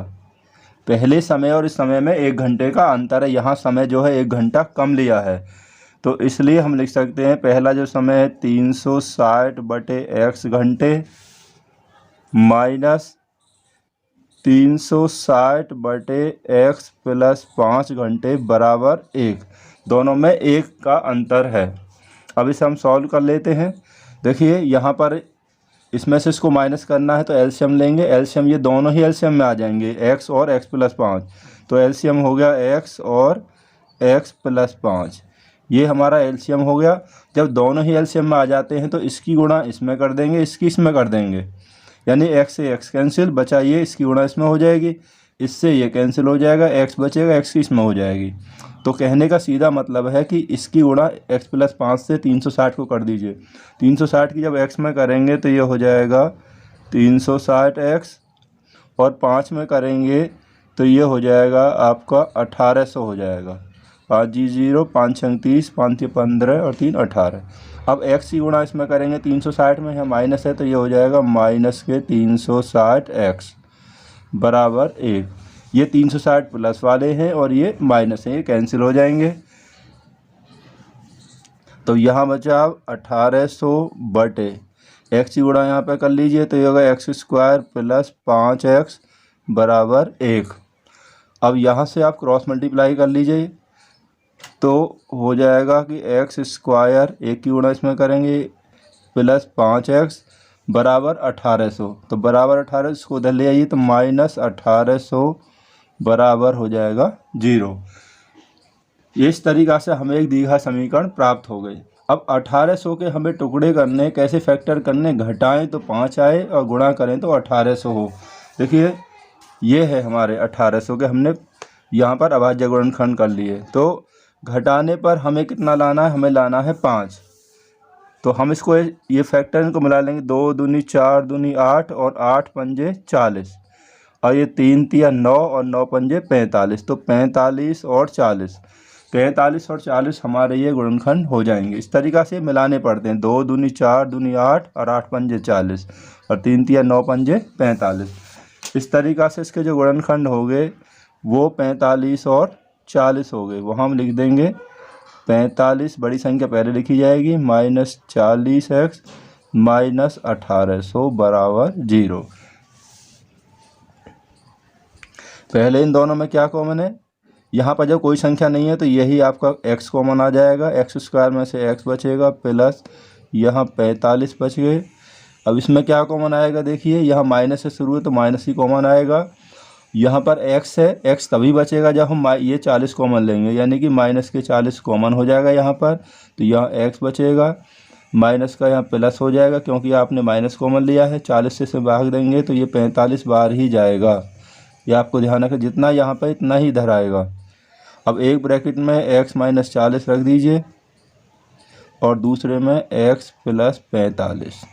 पहले समय और इस समय में 1 घंटे का अंतर है, यहाँ समय जो है 1 घंटा कम लिया है, तो इसलिए हम लिख सकते हैं पहला जो समय है 360 बटे x घंटे माइनस 360 बटे x प्लस 5 घंटे बराबर 1। दोनों में 1 का अंतर है। अब इसे हम सॉल्व कर लेते हैं। देखिए यहाँ पर इसमें से इसको माइनस करना है तो एलसीएम लेंगे, एलसीएम ये दोनों ही एलसीएम में आ जाएंगे, x और x प्लस 5, तो एलसीएम हो गया x और x प्लस 5, ये हमारा एलसीएम हो गया। जब दोनों ही एलसीएम में आ जाते हैं तो इसकी गुणा इसमें कर देंगे, इसकी इसमें कर देंगे, यानी x से x कैंसिल, बचा ये, इसकी गुणा इसमें हो जाएगी, इससे ये कैंसिल हो जाएगा, x बचेगा, x की इसमें हो जाएगी। तो कहने का सीधा मतलब है कि इसकी गुणा x प्लस 5 से 360 को कर दीजिए। 360 की जब x में करेंगे तो ये हो जाएगा 360x, और 5 में करेंगे तो ये हो जाएगा आपका 1800 हो जाएगा। 5 जी 0, 5 छंग 30, 5 के 15 और 3 18। अब x की गुणा इसमें करेंगे 360 में है, माइनस है तो ये हो जाएगा माइनस के 360x बराबर 1। ये 360 प्लस वाले हैं और ये माइनस हैं, ये कैंसिल हो जाएंगे। तो यहाँ बचा 1800 बटे x की गुणा यहाँ पे कर लीजिए तो ये होगा x स्क्वायर प्लस 5x बराबर 1। अब यहाँ से आप क्रॉस मल्टीप्लाई कर लीजिए तो हो जाएगा कि x स्क्वायर, 1 की गुणा इसमें करेंगे, प्लस 5x बराबर 1800, तो बराबर 1800 को उधर ले आइए तो माइनस 1800 बराबर हो जाएगा 0। इस तरीक़ा से हमें एक द्विघात समीकरण प्राप्त हो गई। अब 1800 के हमें टुकड़े करने, कैसे फैक्टर करने, घटाएं तो 5 आए और गुणा करें तो 1800 हो। देखिए ये है हमारे 1800 के, हमने यहाँ पर अभाज्य गुणनखंड कर लिए। तो घटाने पर हमें कितना लाना है, हमें लाना है 5, तो हम इसको ये फैक्टर इनको मिला लेंगे, 2 दूनी 4 दूनी 8 और 8 पंजे 40, और ये 3 तिया 9 और 9 पंजे 45, तो 45 और 40, 45 और 40 हमारे ये गुणनखंड हो जाएंगे। इस तरीक़ा से मिलाने पड़ते हैं, 2 दूनी 4 दूनी 8 और 8 पंजे 40 और 3 तिया 9 पंजे 45। इस तरीक़ा से इसके जो गुणनखंड हो गए वो 45 और 40 हो गए। वो हम लिख देंगे 45 बड़ी संख्या पहले लिखी जाएगी, माइनस 40x माइनस 1800 बराबर 0। पहले इन दोनों में क्या कॉमन है, यहाँ पर जब कोई संख्या नहीं है तो यही आपका x कॉमन आ जाएगा, x स्क्वायर में से x बचेगा प्लस यहाँ 45 बच गए। अब इसमें क्या कॉमन आएगा, देखिए यहाँ माइनस से शुरू है तो माइनस ही कॉमन आएगा। यहाँ पर x है, x तभी बचेगा जब हम ये 40 कॉमन लेंगे, यानी कि माइनस के 40 कॉमन हो जाएगा यहाँ पर, तो यहाँ x बचेगा, माइनस का यहाँ प्लस हो जाएगा क्योंकि आपने माइनस कॉमन लिया है, 40 से भाग देंगे तो ये 45 बार ही जाएगा। ये आपको ध्यान रखें, जितना यहाँ पर इतना ही इधर आएगा, अब एक ब्रैकेट में x माइनस 40 रख दीजिए और दूसरे में x प्लस 45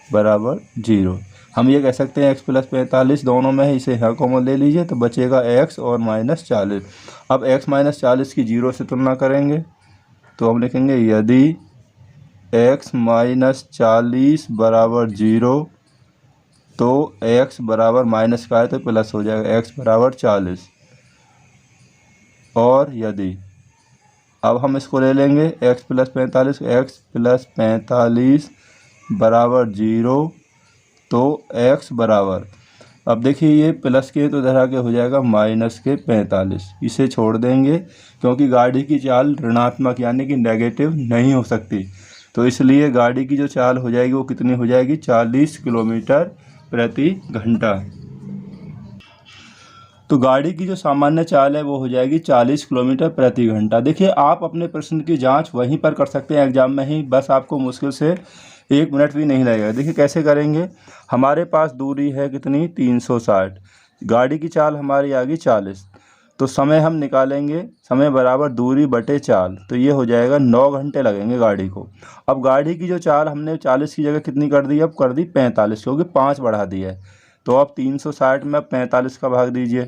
बराबर 0। हम ये कह सकते हैं x प्लस 45 दोनों में है, इसे यहाँ कॉमन ले लीजिए तो बचेगा x और माइनस 40। अब x माइनस 40 की 0 से तुलना करेंगे तो हम लिखेंगे यदि x माइनस 40 बराबर 0 तो x बराबर माइनस का है तो प्लस हो जाएगा, x बराबर 40। और यदि अब हम इसको ले लेंगे x प्लस 45, x प्लस 45 बराबर 0 तो x बराबर, अब देखिए ये प्लस के तो इधर आके हो जाएगा माइनस के 45। इसे छोड़ देंगे क्योंकि गाड़ी की चाल ऋणात्मक यानी कि नेगेटिव नहीं हो सकती, तो इसलिए गाड़ी की जो चाल हो जाएगी वो कितनी हो जाएगी, 40 किलोमीटर प्रति घंटा। तो गाड़ी की जो सामान्य चाल है वो हो जाएगी 40 किलोमीटर प्रति घंटा। देखिए आप अपने प्रश्न की जांच वहीं पर कर सकते हैं एग्जाम में ही, बस आपको मुश्किल से 1 मिनट भी नहीं लगेगा। देखिए कैसे करेंगे, हमारे पास दूरी है कितनी 360, गाड़ी की चाल हमारी आ गई 40, तो समय हम निकालेंगे, समय बराबर दूरी बटे चाल, तो ये हो जाएगा 9 घंटे लगेंगे गाड़ी को। अब गाड़ी की जो चाल हमने 40 की जगह कितनी कर दी, अब कर दी 45 क्योंकि 5 बढ़ा दिया है। तो अब 360 में 45 का भाग दीजिए,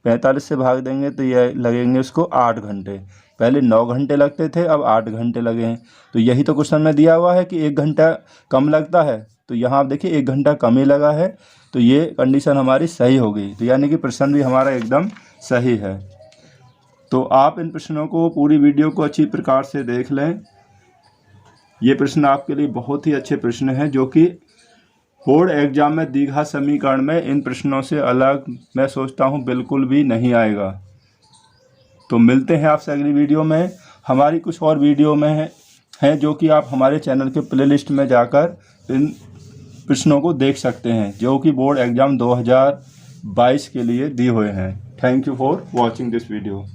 45 से भाग देंगे तो ये लगेंगे उसको 8 घंटे। पहले 9 घंटे लगते थे, अब 8 घंटे लगे हैं। तो यही तो क्वेश्चन में दिया हुआ है कि 1 घंटा कम लगता है, तो यहाँ आप देखिए 1 घंटा कम ही लगा है, तो ये कंडीशन हमारी सही हो गई। तो यानी कि प्रश्न भी हमारा एकदम सही है। तो आप इन प्रश्नों को, पूरी वीडियो को अच्छी प्रकार से देख लें। ये प्रश्न आपके लिए बहुत ही अच्छे प्रश्न हैं जो कि बोर्ड एग्जाम में द्विघात समीकरण में इन प्रश्नों से अलग मैं सोचता हूँ बिल्कुल भी नहीं आएगा। तो मिलते हैं आपसे अगली वीडियो में। हमारी कुछ और वीडियो में हैं जो कि आप हमारे चैनल के प्लेलिस्ट में जाकर इन प्रश्नों को देख सकते हैं जो कि बोर्ड एग्जाम 2022 के लिए दिए हुए हैं। Thank you for watching this video.